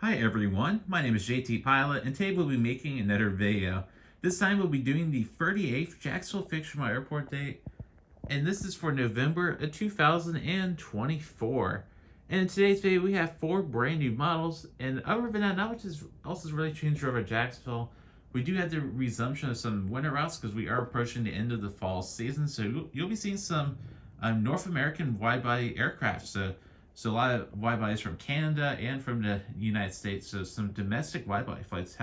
Hi everyone, my name is JT Pilot and today we'll be making another video. This time we'll be doing the 38th Jacksonville Fictional Airport date, and this is for November of 2024. And in today's video we have 4 brand new models, and other than that, not much else has really changed over at Jacksonville. We do have the resumption of some winter routes because we are approaching the end of the fall season, so you'll be seeing some North American wide-body aircraft. So a lot of wide-bodies from Canada and from the United States. So some domestic wide-body flights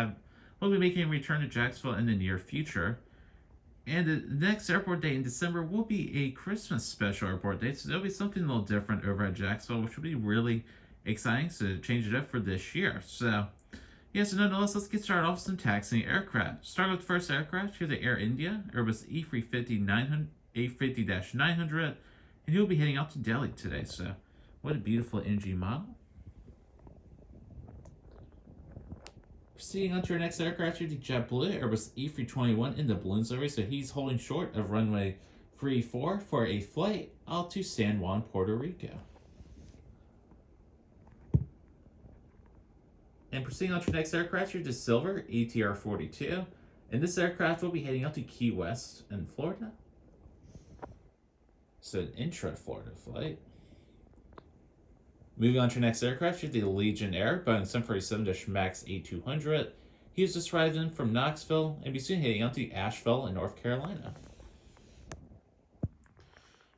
will be making a return to Jacksonville in the near future. And the next airport date in December will be a Christmas special airport date. So there'll be something a little different over at Jacksonville, which will be really exciting to change it up for this year. So nonetheless, let's get started off with some taxiing aircraft. Start with the first aircraft, here the Air India Airbus A350-900, and he'll be heading out to Delhi today. So what a beautiful NG model. Proceeding on to our next aircraft here, the JetBlue Airbus A321 in the balloons livery. So he's holding short of runway 34 for a flight out to San Juan, Puerto Rico. And proceeding on to our next aircraft here, the Silver ATR 42. And this aircraft will be heading out to Key West in Florida. So an intra-Florida flight. Moving on to our next aircraft, you have the Legion Air Boeing 747 MAX 8200. He has just arrived in from Knoxville and be soon heading out to Asheville in North Carolina.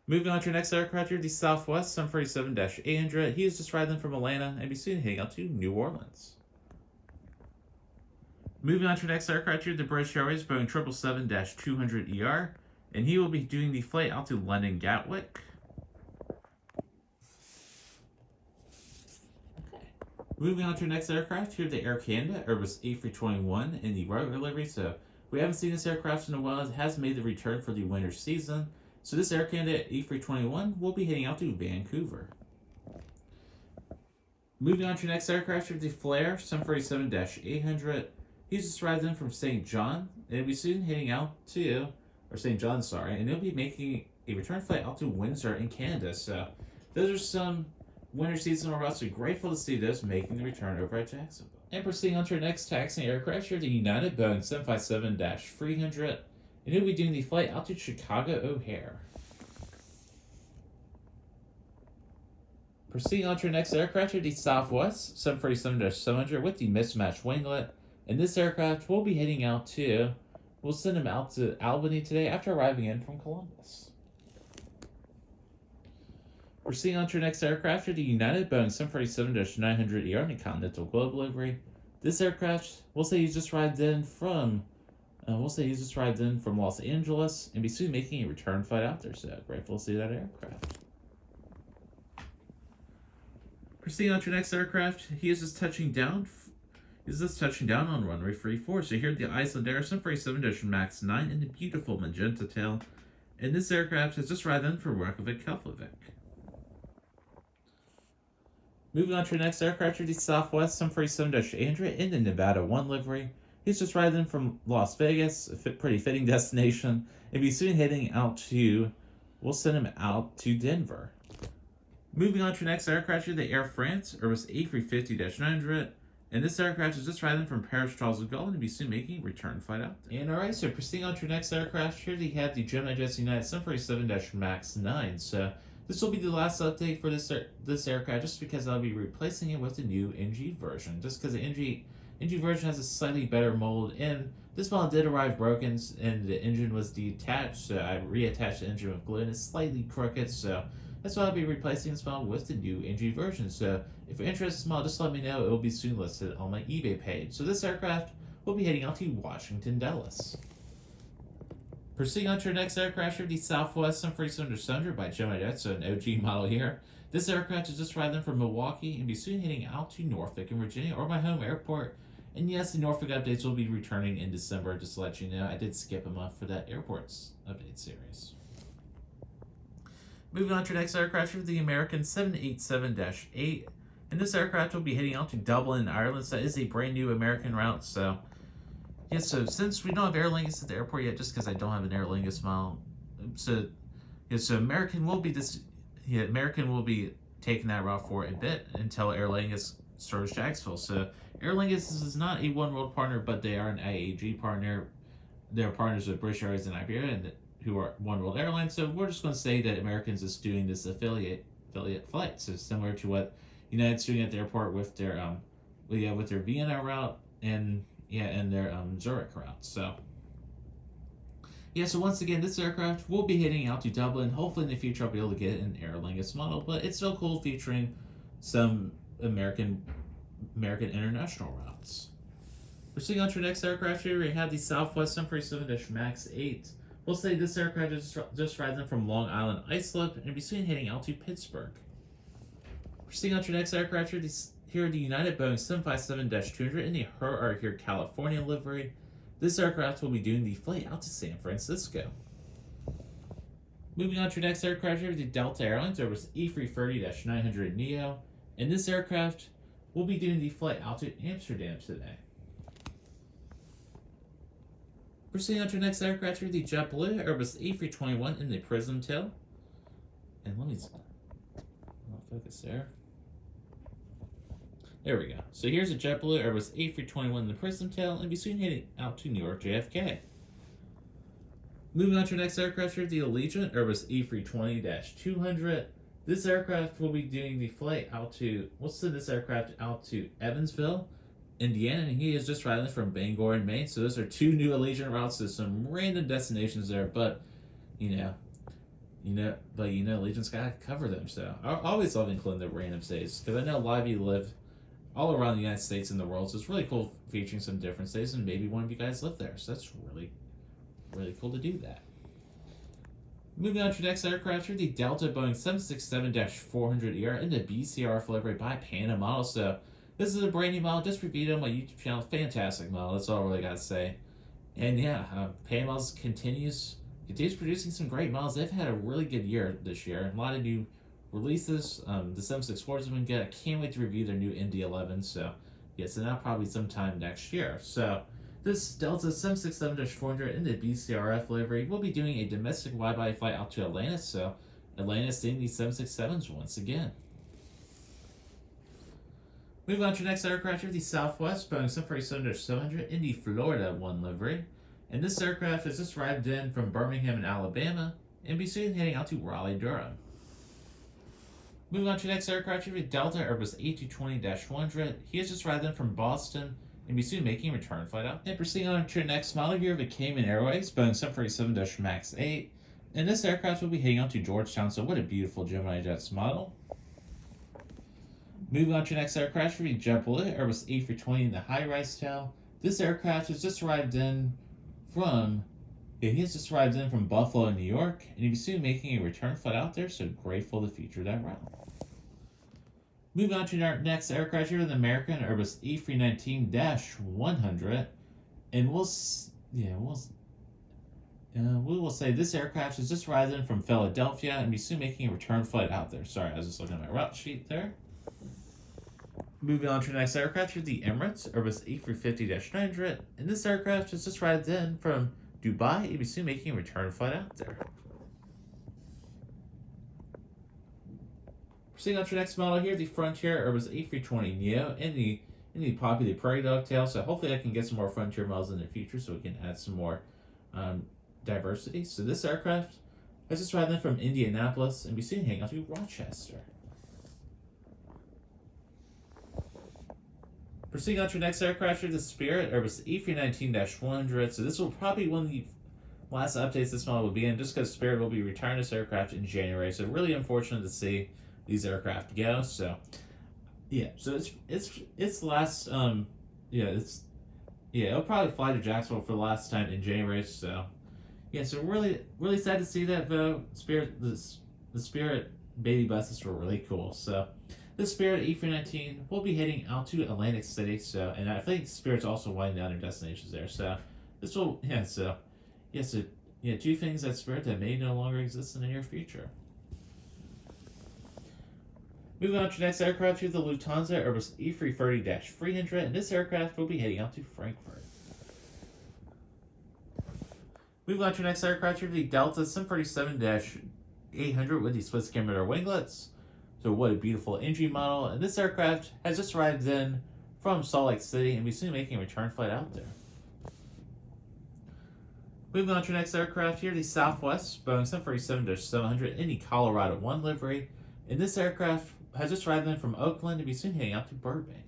Moving on to our next aircraft, you have the Southwest 747-800. He has just arrived in from Atlanta and be soon heading out to New Orleans. Moving on to our next aircraft, you have the British Airways Boeing 777-200ER, and he will be doing the flight out to London Gatwick. Moving on to our next aircraft, here the Air Canada Airbus A321 in the regular livery. So we haven't seen this aircraft in a while. It has made the return for the winter season. So this Air Canada A321 will be heading out to Vancouver. Moving on to our next aircraft, here the Flair 747-800. He's just arrived in from St. John, and he'll be soon heading out to, St. John, and he'll be making a return flight out to Windsor in Canada. So those are some winter seasonal routes. We're grateful to see those making the return over at Jacksonville. And proceeding on to our next taxiing aircraft, here the United Boeing 757-300, and he'll be doing the flight out to Chicago O'Hare. Proceeding on to our next aircraft, here the Southwest 747-700 with the mismatched winglet, and this aircraft will be heading out to, we'll send him out to Albany today after arriving in from Columbus. Proceeding on to our next aircraft, here the United Boeing 747-900ER in the Continental Globe livery. This aircraft, we'll say he's just arrived in from Los Angeles and be soon making a return flight out there. So grateful to see that aircraft. Proceeding on to our next aircraft, he is just touching down on runway 34. So here the Icelandair 747 MAX 9 in the beautiful magenta tail, and this aircraft has just arrived in from Reykjavik, Keflavik. Moving on to our next aircraft, the Southwest 747-800 in the Nevada 1 livery. He's just arrived in from Las Vegas, a pretty fitting destination, and be soon heading out to, we'll send him out to Denver. Moving on to our next aircraft, the Air France Airbus A350-900, and this aircraft is just arrived in from Paris Charles de Gaulle and be soon making a return flight out there. And alright, so proceeding on to our next aircraft, here they have the Gemini United 747 MAX 9. So this will be the last update for this aircraft, just because I'll be replacing it with the new NG version. Just because the NG version has a slightly better mold, and this model did arrive broken, and the engine was detached, so I reattached the engine with glue, and it's slightly crooked, so that's why I'll be replacing this model with the new NG version. So if you're interested in this model, just let me know. It will be soon listed on my eBay page. So this aircraft will be heading out to Washington Dulles. Proceeding on to our next aircraft, here the Southwest 747-700 by Gemini, so an OG model here. This aircraft is just arrived in from Milwaukee and be soon heading out to Norfolk in Virginia, or my home airport. And yes, the Norfolk updates will be returning in December, just to let you know. I did skip a month for that airports update series. Moving on to our next aircraft, here the American 787-8, and this aircraft will be heading out to Dublin, Ireland. So that is a brand new American route. So yeah, so since we don't have Aer Lingus at the airport yet, just because I don't have an Aer Lingus model, so American will be taking that route for a bit until Aer Lingus serves Jacksonville. So Aer Lingus is not a One World partner, but they are an IAG partner. They're partners with British Airways and Iberia, and who are One World Airlines. So we're just going to say that Americans is doing this affiliate flight. So similar to what United's doing at the airport with their with their Vienna route and their Zurich route. So so once again, this aircraft will be heading out to Dublin. Hopefully in the future I'll be able to get an Aer Lingus model, but it's still cool featuring some American international routes. Proceeding on to our next aircraft here, we have the Southwest 737 MAX 8. We'll say this aircraft is just rising from Long Island Islip and be soon heading out to Pittsburgh. Proceeding on to our next aircraft here, the United Boeing 757-200 in the here California livery. This aircraft will be doing the flight out to San Francisco. Moving on to our next aircraft here, the Delta Airlines Airbus A330-900 Neo, and this aircraft will be doing the flight out to Amsterdam today. Proceeding on to our next aircraft here, the JetBlue Airbus A321 in the Prism tail. And let me focus there. There we go. So here's a JetBlue Airbus A321 in the Prism tail, and be soon heading out to New York JFK. Moving on to our next aircraft here, the Allegiant Airbus A320-200. This aircraft will be doing the flight out to, we'll send this aircraft out to Evansville, Indiana, and he is just riding from Bangor in Maine. So those are two new Allegiant routes to some random destinations there, but Allegiant's gotta cover them. So I always love including the random states because I know a lot of you live all around the United States and the world, so it's really cool featuring some different states, and maybe one of you guys live there. So that's really, really cool to do that. Moving on to the next aircraft here, the Delta Boeing 767-400ER in the BCRF livery by Panda model. So this is a brand new model, just reviewed on my YouTube channel. Fantastic model, that's all I really got to say. And Panda Models continues producing some great models. They've had a really good year this year. A lot of new releases. The 764s have been good. I can't wait to review their new ND11. So now probably sometime next year. So this Delta 767-400 in the BCRF livery will be doing a domestic wide-body flight out to Atlanta. So Atlanta seeing these 767s once again. Moving on to the next aircraft here, the Southwest Boeing 747-700 in the Florida 1 livery. And this aircraft has just arrived in from Birmingham in Alabama and be soon heading out to Raleigh, Durham. Moving on to the next aircraft here, the Delta Airbus A220-100. He has just arrived in from Boston and be soon making a return flight out. And proceeding on to the next model here, the Cayman Airways Boeing 747 MAX 8. And this aircraft will be heading out to Georgetown, so what a beautiful Gemini Jets model. Moving on to the next aircraft, the JetBlue Airbus A320 in the high-rise tail. This aircraft has just arrived in from Buffalo, New York, and he'll be soon making a return flight out there, so grateful to feature that route. Moving on to our next aircraft here, the American Airbus A319-100, and we will say this aircraft has just arrived in from Philadelphia, and be soon making a return flight out there. Sorry, I was just looking at my route sheet there. Moving on to the next aircraft here, the Emirates Airbus A350-900, and this aircraft has just arrived in from Dubai. It'll be soon making a return flight out there. Proceeding on to the next model here, the Frontier Airbus A320neo in the popular Prairie Dog tail. So hopefully I can get some more Frontier models in the future so we can add some more diversity. So this aircraft has just arrived in from Indianapolis and be soon heading out to Rochester. Proceeding on to the next aircraft here, the Spirit Airbus A319-100. So this will probably be one of the last updates this model will be in, just because Spirit will be retiring this aircraft in January. So really unfortunate to see these aircraft go. So so it's last it'll probably fly to Jacksonville for the last time in January. So so really sad to see that though. The Spirit baby buses were really cool. So the Spirit A319 will be heading out to Atlantic City, and I think Spirit's also winding down their destinations there. So this will, two things at Spirit that may no longer exist in the near future. Moving on to the next aircraft here, the Lufthansa Airbus A330-300, and this aircraft will be heading out to Frankfurt. Moving on to the next aircraft here, the Delta 737-800 with the split scimitar winglets. So what a beautiful NG model. And this aircraft has just arrived in from Salt Lake City and will be soon making a return flight out there. Moving on to your next aircraft here, the Southwest Boeing 747-700 in the Colorado 1 livery. And this aircraft has just arrived in from Oakland and will be soon heading out to Burbank.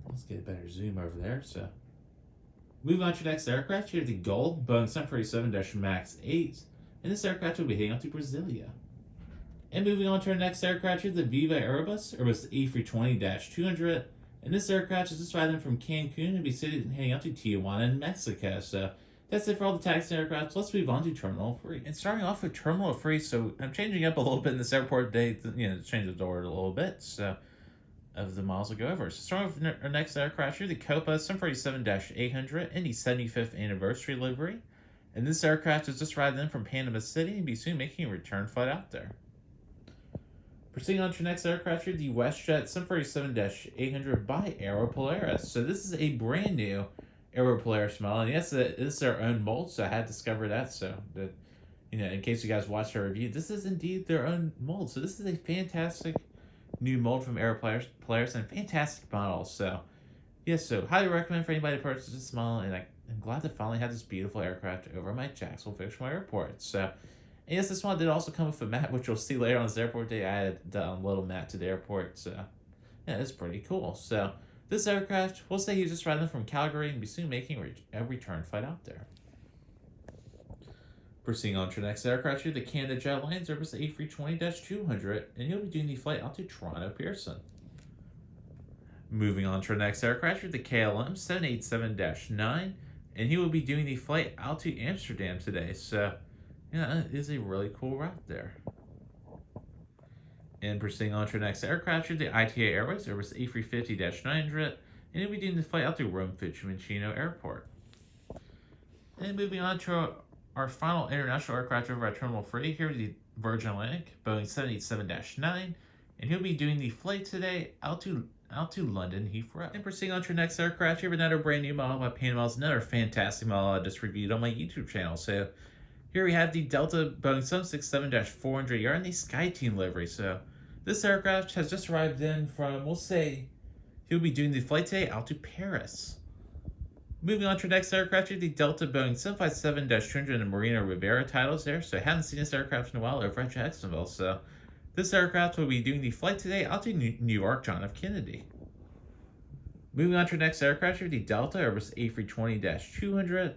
Let's get a better zoom over there. So, moving on to your next aircraft here, the Gold Boeing 747-MAX 8. And this aircraft will be heading out to Brasilia. And moving on to our next aircraft here, the Viva Airbus A320-200. And this aircraft is just riding from Cancun and be heading out to Tijuana in Mexico. So that's it for all the taxi aircraft. Let's move on to Terminal 3. And starting off with Terminal 3, so I'm changing up a little bit in this airport today, to change the door a little bit. So of the miles we'll go over. So starting with our next aircraft here, the Copa 747-800 in the 75th anniversary livery. And this aircraft is just riding in from Panama City and be soon making a return flight out there. Proceeding on to your next aircraft here, the WestJet 747-800 by Aeropolaris. So this is a brand new Aeropolaris model, and yes, it is their own mold, so I had discovered that, so that, in case you guys watched our review, this is indeed their own mold. So this is a fantastic new mold from Aeropolaris and fantastic model. So, yes, so highly recommend for anybody to purchase this model, and I'm glad to finally have this beautiful aircraft over my Jacksonville Fictional Airport. So, and yes, this one did also come with a mat, which you'll see later on this airport day. I added a little mat to the airport, so yeah, it's pretty cool. So this aircraft, we'll say he's just riding from Calgary and be soon making a return flight out there. Proceeding on to the next aircraft here, the Canada Jetlines Airbus A320-200, and he'll be doing the flight out to Toronto Pearson. Moving on to our next aircraft here, the KLM 787-9, and he will be doing the flight out to Amsterdam today. So yeah, it is a really cool route there. And proceeding on to our next aircraft here, the ITA Airways Airbus A350-900, and he'll be doing the flight out to Rome Fiumicino Airport. And moving on to our final international aircraft over at Terminal 3, here the Virgin Atlantic Boeing 787-9, and he'll be doing the flight today out to London Heathrow. And proceeding on to our next aircraft here, another brand new model by Panama's, another fantastic model I just reviewed on my YouTube channel. So here we have the Delta Boeing 767-400 in the SkyTeam livery. So this aircraft has just arrived in from, we'll say, he'll be doing the flight today out to Paris. Moving on to our next aircraft here, the Delta Boeing 757-200 in the Marina Rivera titles there. So I haven't seen this aircraft in a while over at Jacksonville. So this aircraft will be doing the flight today out to New York John F. Kennedy. Moving on to our next aircraft here, the Delta Airbus A320-200,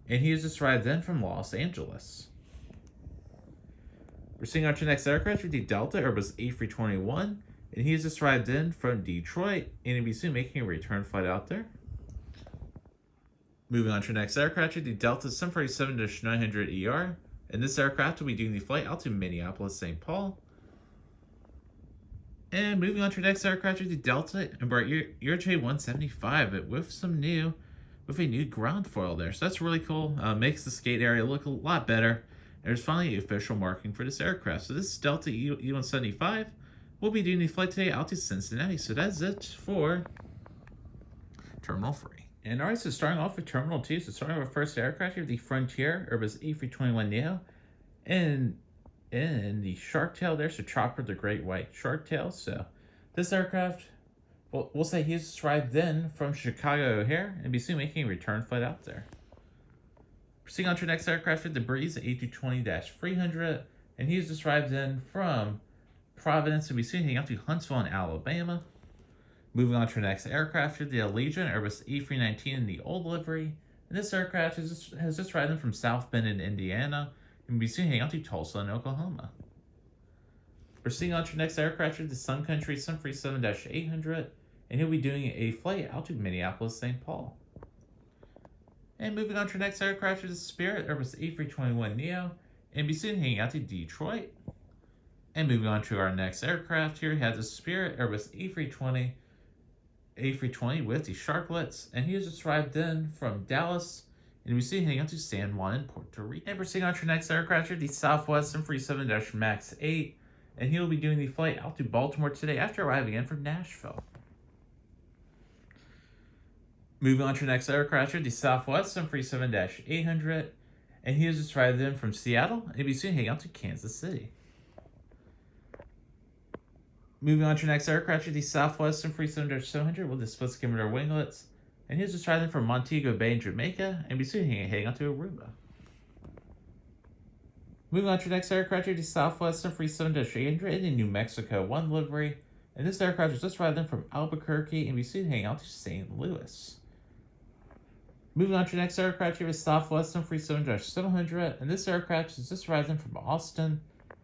and he has just arrived in from Los Angeles. Proceeding on to the next aircraft with the Delta Airbus A321, and he has just arrived in from Detroit, and he'll be soon making a return flight out there. Moving on to the next aircraft with the Delta 747-900ER, and this aircraft will be doing the flight out to Minneapolis, St. Paul. And moving on to the next aircraft with the Delta Embraer ERJ-175, with a new ground foil there. So that's really cool. Makes the skate area look a lot better. There's finally official marking for this aircraft. So this Delta E-175 will be doing the flight today out to Cincinnati. So that's it for Terminal 3. And alright, so starting off with Terminal 2, so starting with our first aircraft here, the Frontier Airbus A321neo, and the Shark Tail there, so Chopper the Great White Shark Tail. So this aircraft, well, we'll say he's just arrived in from Chicago O'Hare and be soon making a return flight out there. Proceeding on to our next aircraft with the Breeze A220-300, and he's just arrived in from Providence and be soon heading out to Huntsville in Alabama. Moving on to our next aircraft with the Allegiant Airbus A319 in the old livery, and this aircraft has just arrived in from South Bend in Indiana and be soon heading out to Tulsa in Oklahoma. Proceeding on to our next aircraft with the Sun Country 737-800, and he'll be doing a flight out to Minneapolis, St. Paul. And moving on to our next aircraft is the Spirit Airbus A321neo, and be soon heading out to Detroit. And moving on to our next aircraft here, we have the Spirit Airbus A320 with the Sharklets, and he has just arrived in from Dallas, and we see heading out to San Juan in Puerto Rico. And proceeding on to our next aircraft here, the Southwest 737-MAX 8, and he will be doing the flight out to Baltimore today after arriving in from Nashville. Moving on to our next aircraft here, the Southwest 737-800, and he has just arrived in from Seattle, and he'll be soon heading out to Kansas City. Moving on to your next aircraft, the Southwestern 700 with the split skimmer winglets. And here's just riding from Montego Bay in Jamaica and be soon heading on to Aruba. Moving on to your next aircraft, the Southwestern 700 in New Mexico 1 livery. And this aircraft is just riding from Albuquerque and be soon heading out to St. Louis. Moving on to your next aircraft, you have a Southwestern 700 and this aircraft is just riding from Austin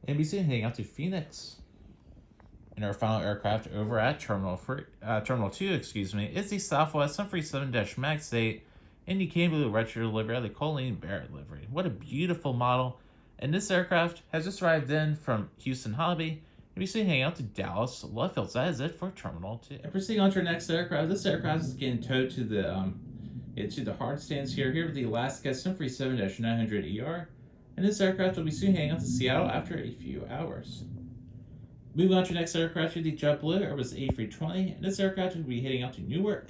and be soon heading out to Phoenix. And our final aircraft over at Terminal 2, is the Southwest 737-MAX 8 in the Cane Blue Retro livery of the Colleen Barrett livery. What a beautiful model. And this aircraft has just arrived in from Houston Hobby and be soon heading out to Dallas Love Fields. That is it for Terminal 2. And proceeding on to our next aircraft, this aircraft is getting towed to the hard stands here with the Alaska 737-900ER. And this aircraft will be soon heading out to Seattle after a few hours. Moving on to your next aircraft, the JetBlue Airbus A320, and this aircraft will be heading out to Newark.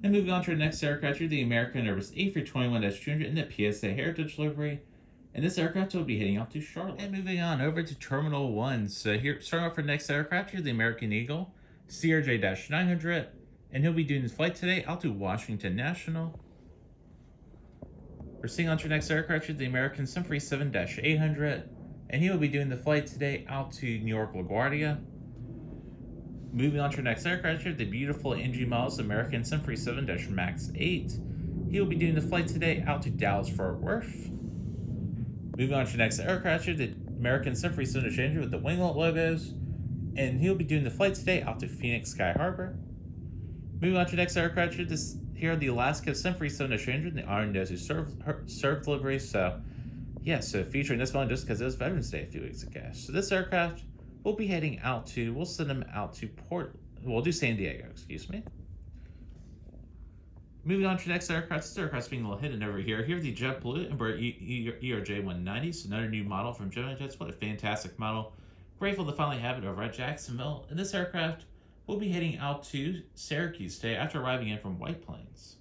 And moving on to our next aircraft, the American Airbus A321-200 in the PSA Heritage livery, and this aircraft will be heading out to Charlotte. And moving on over to Terminal 1, so here, starting off for the next aircraft, the American Eagle CRJ-900, and he'll be doing his flight today out to Washington National. Proceeding on to your next aircraft, the American 737-800, and he will be doing the flight today out to New York LaGuardia. Moving on to your next aircraft, the beautiful NG Miles American 737-MAX 8. He will be doing the flight today out to Dallas Fort Worth. Moving on to your next aircraft, the American 737-800 with the winglet logos, and he'll be doing the flight today out to Phoenix Sky Harbor. Moving on to your next aircraft, here are the Alaska 737-800 and the Iron Desert served livery. So featuring this one just because it was Veterans Day a few weeks ago. So this aircraft we'll be heading out to, we'll send them out to we'll do San Diego, excuse me. Moving on to the next aircraft, this aircraft's being a little hidden over here. Here's the JetBlue Embraer ERJ-190, another new model from Gemini Jets. What a fantastic model. Grateful to finally have it over at Jacksonville. And this aircraft will be heading out to Syracuse today after arriving in from White Plains.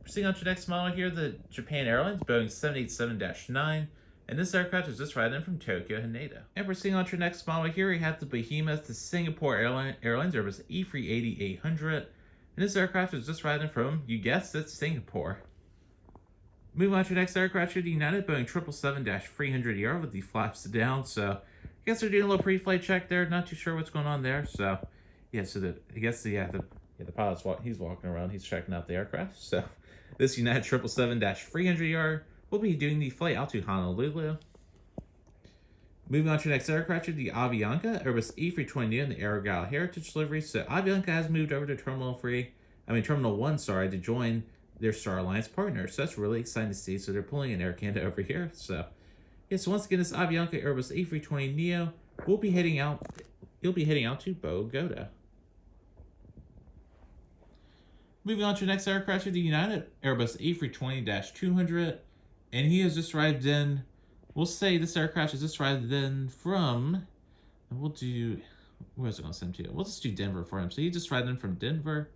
Proceeding on to the next model here, the Japan Airlines Boeing 787-9, and this aircraft is just riding in from Tokyo, Haneda. And proceeding on to the next model here, we have the behemoth, the Singapore Airlines Airbus A380-800, and this aircraft is just riding from, you guessed it, Singapore. Moving on to the next aircraft here, the United Boeing 777-300ER with the flaps down, so I guess they're doing a little pre-flight check there, not too sure what's going on there, so the pilot's he's walking around, he's checking out the aircraft, so this United 777-300ER will be doing the flight out to Honolulu. Moving on to the next aircraft, the Avianca Airbus A320 and the Argyle Heritage livery. So Avianca has moved over to Terminal 1, to join their Star Alliance partner. So that's really exciting to see. So they're pulling an Air Canada over here. So once again, this Avianca Airbus A320neo will be heading out. He'll be heading out to Bogota. Moving on to the next aircraft, the United Airbus A320-200, and he has just arrived in, we'll say this aircraft has just arrived in from, we'll do, where's it going to send to? We'll just do Denver for him. So he just arrived in from Denver.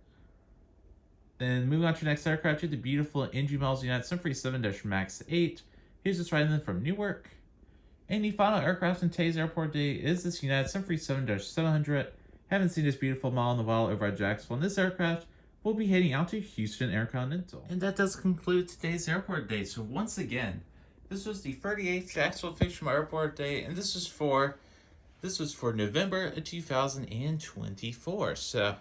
Then moving on to the next aircraft, the beautiful NG Miles United 737-MAX 8. He's just arrived in from Newark. And the final aircraft in today's airport day is this United 737-700. Haven't seen this beautiful model in a while over at Jacksonville. And this aircraft we'll be heading out to Houston Intercontinental. And that does conclude today's airport day. So once again, this was the 38th Jacksonville Fictional Airport Day, and this was for November of 2024. So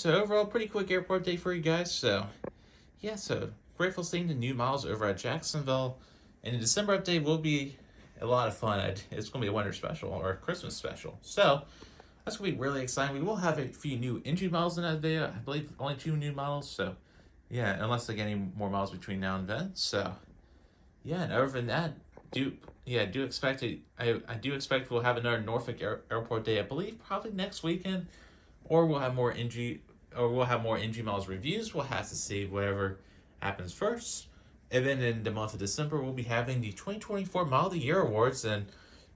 overall pretty quick airport day for you guys. So grateful seeing the new models over at Jacksonville. And the December update will be a lot of fun. It's going to be a winter special or a Christmas special. So that's going to be really exciting. We will have a few new engine models in that video. I believe only 2 new models. So, unless they get any more models between now and then. So, and other than that, do expect it. I do expect we'll have another Norfolk Airport Day. I believe probably next weekend, or we'll have more NG models reviews. We'll have to see whatever happens first. And then in the month of December, we'll be having the 2024 Model of the Year Awards. And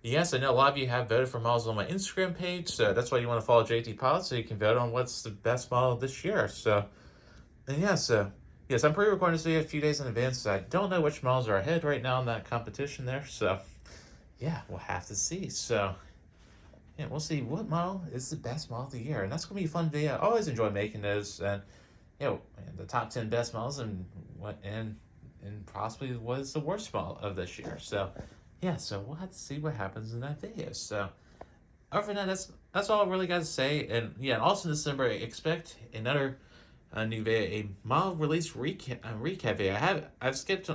yes, I know a lot of you have voted for models on my Instagram page, so that's why you want to follow JT Pilot so you can vote on what's the best model this year. Yes, I'm pre-recording this video a few days in advance, so I don't know which models are ahead right now in that competition there. So, we'll have to see. So, yeah, we'll see what model is the best model of the year, and that's gonna be a fun video. I always enjoy making those, and the top 10 best models and possibly what is the worst model of this year. So yeah, so we'll have to see what happens in that video. So other than that, that's all I really got to say. And yeah, and also in December, expect another new video, a model release recap video. I've skipped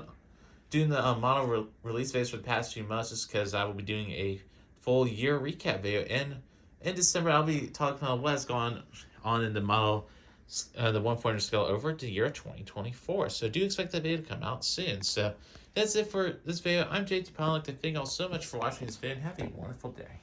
doing the release videos for the past few months just because I will be doing a full year recap video. And in December, I'll be talking about what has gone on in the model, the 1/4 scale over to year 2024. So do expect that video to come out soon. So that's it for this video. I'm JT Pollock. Thank you all so much for watching this video and have a wonderful day.